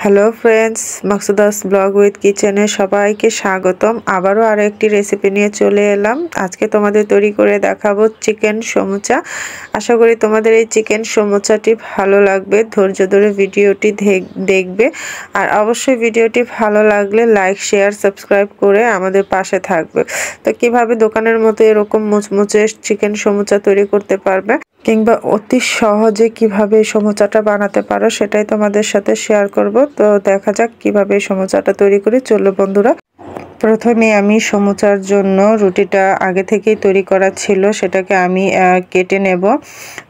Hello friends, মাকসুদাস blog with কিচেনে সবাইকে স্বাগতম। আবারও আরো একটি রেসিপি নিয়ে চলে এলাম। আজকে তোমাদের তৈরি করে দেখাবো চিকেন সমুচা। আশা করি তোমাদের এই চিকেন সমুচাটি ভালো লাগবে। ধৈর্য ধরে ভিডিওটি দেখবে আর অবশ্যই ভিডিওটি ভালো লাগলে লাইক, শেয়ার, সাবস্ক্রাইব করে আমাদের পাশে থাকবে। তো কিভাবে দোকানের মতো এরকম মুচমুচে চিকেন সমুচা তৈরি করতে পারবে কিংবা অতি সহজে কিভাবে এই সমুচাটা বানাতে পারো সেটাই তোমাদের সাথে শেয়ার করব। তো দেখা যাক কিভাবে এই সমুচাটা তৈরি করি। চলো বন্ধুরা, প্রথমে আমি সমুচার জন্য রুটিটা আগে থেকেই তৈরি করা ছিল, সেটাকে আমি কেটে নেব।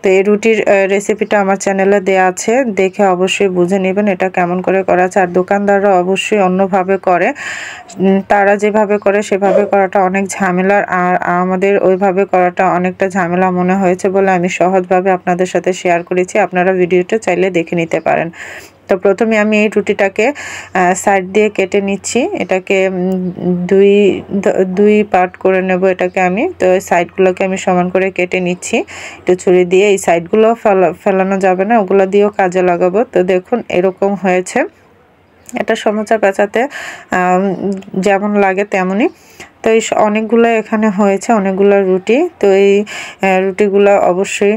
তো এই রুটির রেসিপিটা আমার চ্যানেলে দেওয়া আছে, দেখে অবশ্যই বুঝে নেবেন এটা কেমন করে করা আছে। আর দোকানদাররা অবশ্যই অন্যভাবে করে, তারা যেভাবে করে সেভাবে করাটা অনেক ঝামেলার, আর আমাদের ওইভাবে করাটা অনেকটা ঝামেলা মনে হয়েছে বলে আমি সহজভাবে আপনাদের সাথে শেয়ার করেছি। আপনারা ভিডিওটা চাইলে দেখে নিতে পারেন। তো প্রথমে আমি এই রুটিটাকে সাইড দিয়ে কেটে নিচ্ছি। এটাকে দুই পার্ট করে নেব এটাকে আমি। তো এই সাইডগুলোকে আমি সমান করে কেটে নিচ্ছি একটু ছুরি দিয়ে। এই সাইডগুলো ফেলানো যাবে না, ওগুলো দিয়েও কাজে লাগাবো। তো দেখুন এরকম হয়েছে। এটা সমুচা পেঁচাতে যেমন লাগে তেমনই। তো এই অনেকগুলো এখানে হয়েছে, অনেকগুলো রুটি। তো এই রুটিগুলো অবশ্যই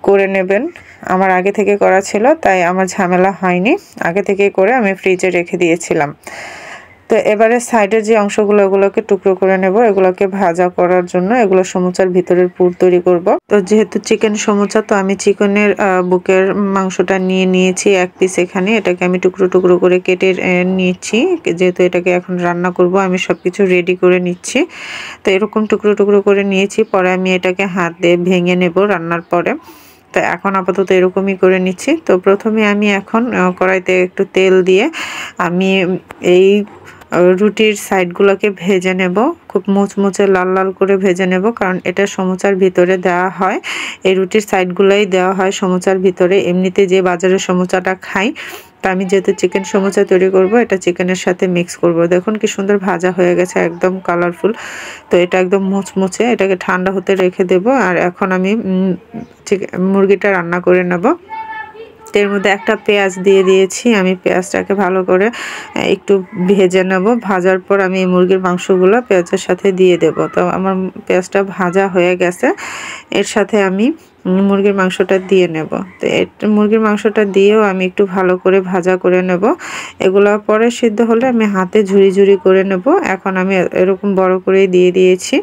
করে নেবেন। আমার আগে থেকে করা ছিল তাই আমার ঝামেলা হয়নি, আগে থেকে করে আমি ফ্রিজে রেখে দিয়েছিলাম। তো এবারে সাইডের যে অংশগুলো ওগুলোকে টুকরো করে নেব, এগুলোকে ভাজা করার জন্য। এগুলো সমুচার ভিতরের পুর তৈরি করব। তো যেহেতু চিকেন সমুচা, তো আমি চিকেনের বুকের মাংসটা নিয়ে নিয়েছি এক পিস এখানে। এটাকে আমি টুকরো টুকরো করে কেটে নিচ্ছি, যেহেতু এটাকে এখন রান্না করব। আমি সবকিছু রেডি করে নিচ্ছি। তো এরকম টুকরো টুকরো করে নিয়েছি, পরে আমি এটাকে হাত দিয়ে ভেঙে নেব রান্নার পরে। তো এখন আপাতত এরকমই করে নিচ্ছি। তো প্রথমে আমি এখন কড়াইতে একটু তেল দিয়ে আমি এই রুটির সাইডগুলোকে ভেজে নেব, খুব মুচমুচে লাল লাল করে ভেজে নেব, কারণ এটা সমুচার ভিতরে দেওয়া হয়। এই রুটির সাইডগুলোই দেওয়া হয় সমুচার ভিতরে। এমনিতে যে বাজারের সমুচাটা খাই, তা আমি যেহেতু চিকেন সমুচা তৈরি করব, এটা চিকেনের সাথে মিক্স করব। দেখুন কি সুন্দর ভাজা হয়ে গেছে, একদম কালারফুল। তো এটা একদম মুচমুচে, এটাকে ঠান্ডা হতে রেখে দেব। আর এখন আমি মুরগিটা রান্না করে নেব। এর মধ্যে একটা পেঁয়াজ দিয়ে দিয়েছি আমি। পেঁয়াজটাকে ভালো করে একটু ভেজে নেব। ভাজার পর আমি এই মুরগির মাংসগুলো পেঁয়াজের সাথে দিয়ে দেব। তো আমার পেঁয়াজটা ভাজা হয়ে গেছে, এর সাথে আমি মুরগির মাংসটা দিয়ে নেব। তো মুরগির মাংসটা দিয়েও আমি একটু ভালো করে ভাজা করে নেব। এগুলো পরে সিদ্ধ হলে আমি হাতে ঝুরি ঝুরি করে নেব। এখন আমি এরকম বড় করেই দিয়ে দিয়েছি।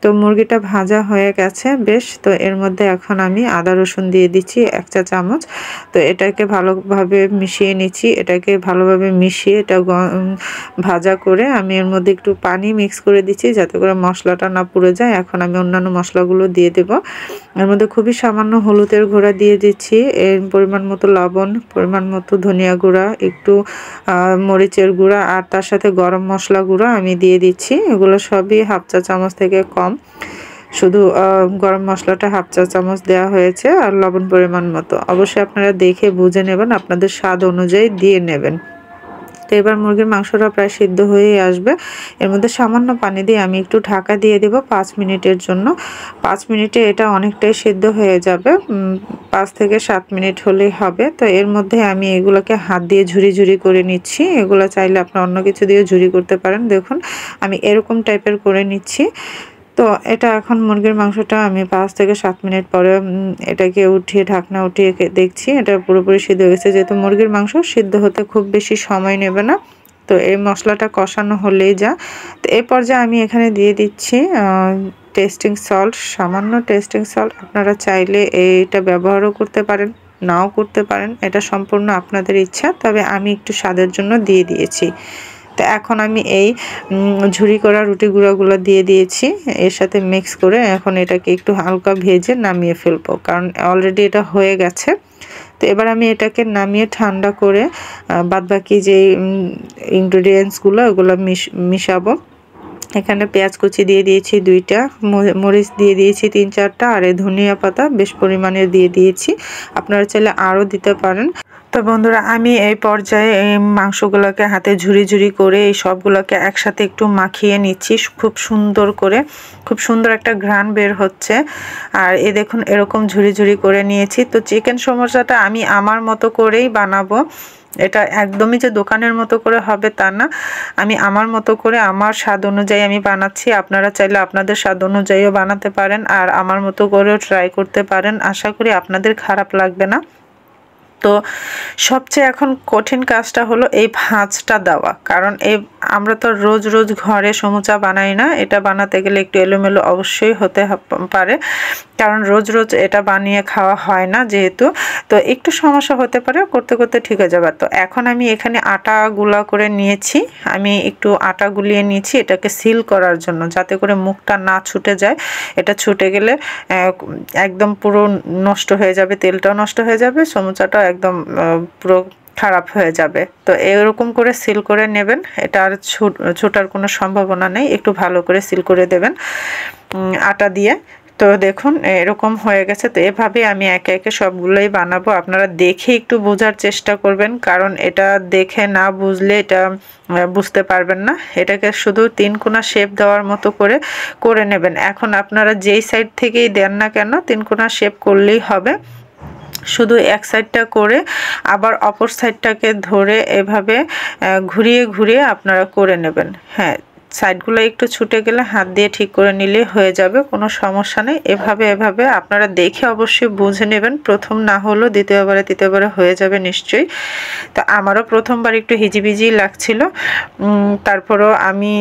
তো মুরগিটা ভাজা হয়ে গেছে বেশ। তো এর মধ্যে এখন আমি আদা রসুন দিয়ে দিচ্ছি 1 চা চামচ। তো এটাকে ভালোভাবে মিশিয়ে নিচ্ছি। এটাকে ভালোভাবে মিশিয়ে এটা ভাজা করে আমি এর মধ্যে একটু পানি মিক্স করে দিচ্ছি, যাতে করে মশলাটা না পুড়ে যায়। এখন আমি অন্যান্য মশলাগুলো দিয়ে দেব। এর মধ্যে খুবই সামান্য হলুদের গুঁড়া দিয়ে দিচ্ছি, এর পরিমাণ মতো লবণ, পরিমাণ মতো ধনিয়া গুঁড়া, একটু মরিচের গুঁড়া, আর তার সাথে গরম মশলা গুঁড়া আমি দিয়ে দিচ্ছি। এগুলো সবই 1/2 চা চামচ থেকে কম, শুধু গরম মশলাটা 1/2 চা চামচ দেওয়া হয়েছে। আর লবণ পরিমাণ মতো অবশ্যই আপনারা দেখে বুঝে নেবেন, আপনাদের স্বাদ অনুযায়ী দিয়ে নেবেন। তো এবার মুরগির মাংসটা প্রায় সিদ্ধ হয়ে আসবে। এর মধ্যে সামান্য পানি দিয়ে আমি একটু ঢাকা দিয়ে দেব 5 মিনিটের জন্য। 5 মিনিটে এটা অনেকটাই সিদ্ধ হয়ে যাবে, 5 থেকে 7 মিনিট হলেই হবে। তো এর মধ্যে আমি এগুলোকে হাত দিয়ে ঝুরি ঝুরি করে নিচ্ছি। এগুলো চাইলে আপনারা অন্য কিছু দিয়ে ঝুরি করতে পারেন। দেখুন আমি এরকম টাইপের করে নিচ্ছি। তো এটা এখন মুরগির মাংসটা আমি 5 থেকে 7 মিনিট পরে এটাকে উঠিয়ে ঢাকনা উঠিয়ে দেখছি এটা পুরোপুরি সিদ্ধ হয়ে গেছে। যেহেতু মুরগির মাংস সিদ্ধ হতে খুব বেশি সময় নেবে না, তো এই মশলাটা কষানো হলেই যা। তো এই পর্যায়ে আমি এখানে দিয়ে দিচ্ছি টেস্টিং সল্ট, সামান্য টেস্টিং সল্ট। আপনারা চাইলে এইটা ব্যবহারও করতে পারেন, নাও করতে পারেন, এটা সম্পূর্ণ আপনাদের ইচ্ছা। তবে আমি একটু স্বাদের জন্য দিয়ে দিয়েছি। তো এখন আমি এই ঝুরি করা রুটি গুঁড়াগুলো দিয়ে দিয়েছি, এর সাথে মিক্স করে এখন এটাকে একটু হালকা ভেজে নামিয়ে ফেলবো, কারণ অলরেডি এটা হয়ে গেছে। তো এবার আমি এটাকে নামিয়ে ঠান্ডা করে বাদবাকি যে ইনগ্রেডিয়েন্টসগুলো ওগুলো মিশাবো। এখানে পেঁয়াজ কুচি দিয়ে দিয়েছি 2টা, মরিচ দিয়ে দিয়েছি 3-4টা, আর এই ধনিয়া পাতা বেশ পরিমাণে দিয়ে দিয়েছি। আপনারা চাইলে আরও দিতে পারেন। তো বন্ধুরা আমি এই পর্যায়ে এই মাংসগুলোকে হাতে ঝুরি ঝুরি করে এই সবগুলোকে একসাথে একটু মাখিয়ে নিচ্ছি খুব সুন্দর করে। খুব সুন্দর একটা ঘ্রাণ বের হচ্ছে। আর এই দেখুন এরকম ঝুরি ঝুরি করে নিয়েছি। তো চিকেন সমোসাটা আমি আমার মতো করেই বানাবো। এটা একদমই যে দোকানের মতো করে হবে তা না, আমি আমার মতো করে আমার স্বাদ অনুযায়ী আমি বানাচ্ছি। আপনারা চাইলে আপনাদের স্বাদ অনুযায়ীও বানাতে পারেন আর আমার মতো করেও ট্রাই করতে পারেন। আশা করি আপনাদের খারাপ লাগবে না। তো সবচেয়ে এখন কঠিন কাজটা হলো এই ভাঁজটা দেওয়া, কারণ এই আমরা তো রোজ রোজ ঘরে সমুচা বানাই না। এটা বানাতে গেলে একটু এলোমেলো অবশ্যই হতে পারে, কারণ রোজ রোজ এটা বানিয়ে খাওয়া হয় না যেহেতু। তো একটু সমস্যা হতে পারে, করতে করতে ঠিক হয়ে যাবে। তো এখন আমি এখানে আটা গুলা করে নিয়েছি, আমি একটু আটা গুলিয়ে নিয়েছি এটাকে সিল করার জন্য, যাতে করে মুখটা না ছুটে যায়। এটা ছুটে গেলে একদম পুরো নষ্ট হয়ে যাবে, তেলটাও নষ্ট হয়ে যাবে, সমুচাটাও একদম পুরো খারাপ হয়ে যাবে। তো এরকম করে সিল করে নেবেন, এটা আর ছোটার কোনো সম্ভাবনা নেই। একটু ভালো করে সিল করে দেবেন আটা দিয়ে। তো দেখুন এরকম হয়ে গেছে। তো এভাবে আমি একে একে সবগুলোই বানাবো। আপনারা দেখে একটু বোঝার চেষ্টা করবেন, কারণ এটা দেখে না বুঝলে এটা বুঝতে পারবেন না। এটাকে শুধু 3 কোণা শেপ দেওয়ার মতো করে নেবেন। এখন আপনারা যেই সাইড থেকেই দেন না কেন 3 কোণা শেপ করলেই হবে। শুধু এক সাইডটা করে আবার অপর সাইডটাকে ধরে এভাবে ঘুরিয়ে ঘুরিয়ে আপনারা করে নেবেন। হ্যাঁ, সাইডগুলো একটু ছুটে গেলে হাত দিয়ে ঠিক করে নিলে হয়ে যাবে, কোনো সমস্যা নেই। এভাবে আপনারা দেখে অবশ্যই বুঝে নেবেন। প্রথম না হলেও দ্বিতীয়বারে তৃতীয়বারে হয়ে যাবে নিশ্চয়ই। তো আমারও প্রথমবার একটু হিজিবিজি লাগছিল, তারপরও আমি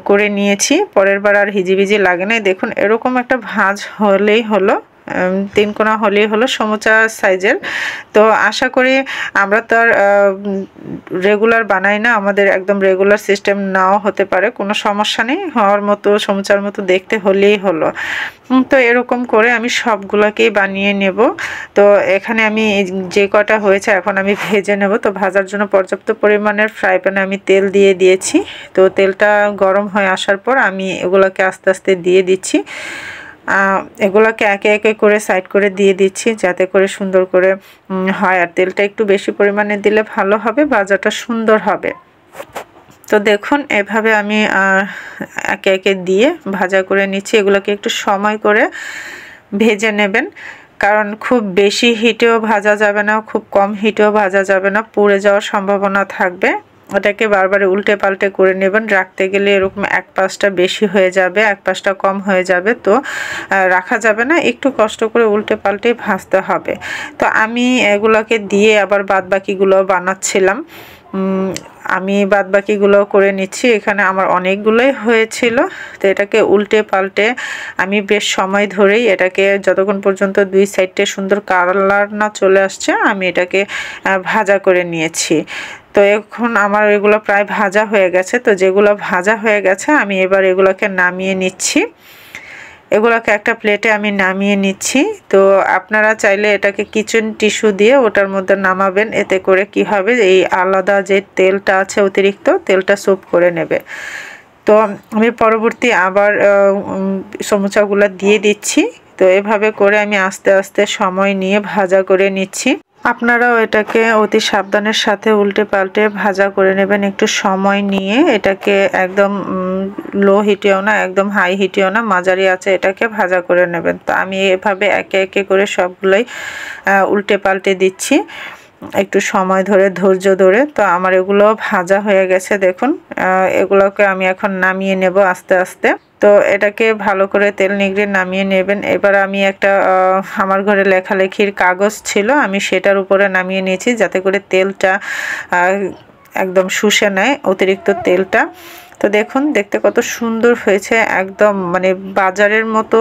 করে নিয়েছি। পরের বার আর হিজিবিজি লাগে না। দেখুন এরকম একটা ভাঁজ হলেই হলো, 3 কোণা হলেই হলো সমুচা সাইজের। তো আশা করি আমরা তো আর রেগুলার বানাই না, আমাদের একদম রেগুলার সিস্টেম নাও হতে পারে, কোনো সমস্যা নেই। হওয়ার মতো সমুচার মতো দেখতে হলেই হলো। তো এরকম করে আমি সবগুলোকেই বানিয়ে নেব। তো এখানে আমি যে কটা হয়েছে এখন আমি ভেজে নেব। তো ভাজার জন্য পর্যাপ্ত পরিমাণের ফ্রাই প্যানে আমি তেল দিয়ে দিয়েছি। তো তেলটা গরম হয়ে আসার পর আমি এগুলোকে আস্তে আস্তে দিয়ে দিচ্ছি। এগুলোকে একে একে করে সাইড করে দিয়ে দিচ্ছি, যাতে করে সুন্দর করে হয়। আর তেলটা একটু বেশি পরিমাণে দিলে ভালো হবে, ভাজাটা সুন্দর হবে। তো দেখুন এভাবে আমি একে একে দিয়ে ভাজা করে নিচ্ছি। এগুলোকে একটু সময় করে ভেজে নেবেন, কারণ খুব বেশি হিটেও ভাজা যাবে না, খুব কম হিটেও ভাজা যাবে না, পুড়ে যাওয়ার সম্ভাবনা থাকবে। ওটাকে বারবার উল্টে পাল্টে করে নেবেন। রাখতে গেলে এরকম এক পাশটা বেশি হয়ে যাবে, এক পাশটা কম হয়ে যাবে, তো রাখা যাবে না। একটু কষ্ট করে উল্টে পাল্টে ভাজতে হবে। তো আমি এগুলোকে দিয়ে আবার বাদ বাকিগুলো বানাচ্ছিলাম। আমি বাদবাকিগুলো করে নিচ্ছি। এখানে আমার অনেকগুলোই হয়েছিল। তো এটাকে উল্টে পাল্টে আমি বেশ সময় ধরেই এটাকে, যতক্ষণ পর্যন্ত দুই সাইডে সুন্দর কালার না চলে আসছে, আমি এটাকে ভাজা করে নিয়েছি। তো এখন আমার এগুলো প্রায় ভাজা হয়ে গেছে। তো যেগুলো ভাজা হয়ে গেছে আমি এবার এগুলোকে নামিয়ে নিচ্ছি। এগুলোকে একটা প্লেটে আমি নামিয়ে নিচ্ছি। তো আপনারা চাইলে এটাকে কিচেন টিস্যু দিয়ে ওটার মধ্যে নামাবেন। এতে করে কি হবে, এই আলাদা যে তেলটা আছে অতিরিক্ত তেলটা সোপ করে নেবে। তো আমি পরবর্তী আবার সমুচাগুলো দিয়ে দিচ্ছি। তো এভাবে করে আমি আস্তে আস্তে সময় নিয়ে ভাজা করে নিচ্ছি। আপনারাও এটাকে অতি সাবধানের সাথে উল্টে পাল্টে ভাজা করে নেবেন, একটু সময় নিয়ে। এটাকে একদম লো হিটেও না, একদম হাই হিটেও না, মাঝারি আছে এটাকে ভাজা করে নেবেন। তো আমি এভাবে একে একে করে সবগুলোই উল্টে পাল্টে দিচ্ছি একটু সময় ধরে, ধৈর্য ধরে। তো আমার এগুলো ভাজা হয়ে গেছে। দেখুন এগুলোকে আমি এখন নামিয়ে নেব আস্তে আস্তে। তো এটাকে ভালো করে তেল নিগড়ে নামিয়ে নেবেন। এবার আমি একটা আমার ঘরে লেখালেখির কাগজ ছিল, আমি সেটার উপরে নামিয়ে নিয়েছি, যাতে করে তেলটা একদম শুষে নেয় অতিরিক্ত তেলটা। তো দেখুন দেখতে কত সুন্দর হয়েছে, একদম মানে বাজারের মতো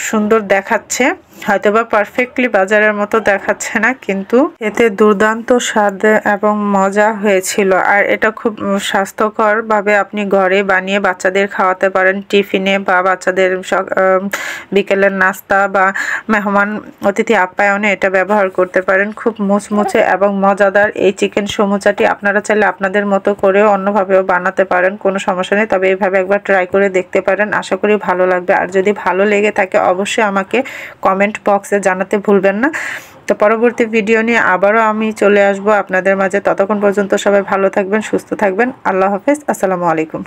সুন্দর দেখাচ্ছে। হয়তোবা পারফেক্টলি বাজারের মতো দেখাচ্ছে না, কিন্তু এতে দুর্দান্ত স্বাদ এবং মজা হয়েছিল। আর এটা খুব স্বাস্থ্যকরভাবে আপনি ঘরে বানিয়ে বাচ্চাদের খাওয়াতে পারেন টিফিনে, বা বাচ্চাদের বিকেলের নাস্তা বা মেহমান অতিথি আপ্যায়নে এটা ব্যবহার করতে পারেন। খুব মুচমুচে এবং মজাদার এই চিকেন সমুচাটি আপনারা চাইলে আপনাদের মতো করেও অন্যভাবেও বানাতে পারেন, কোনো সমস্যা নেই। তবে এইভাবে একবার ট্রাই করে দেখতে পারেন, আশা করি ভালো লাগবে। আর যদি ভালো লেগে থাকে অবশ্যই আমাকে কমেন্ট বক্সে জানাতে ভুলবেন না। তো পরবর্তী ভিডিও নিয়ে আবারও আমি চলে আসব আপনাদের মাঝে। ততক্ষণ পর্যন্ত সবাই ভালো থাকবেন, সুস্থ থাকবেন। আল্লাহ হাফেজ, আসসালামু আলাইকুম।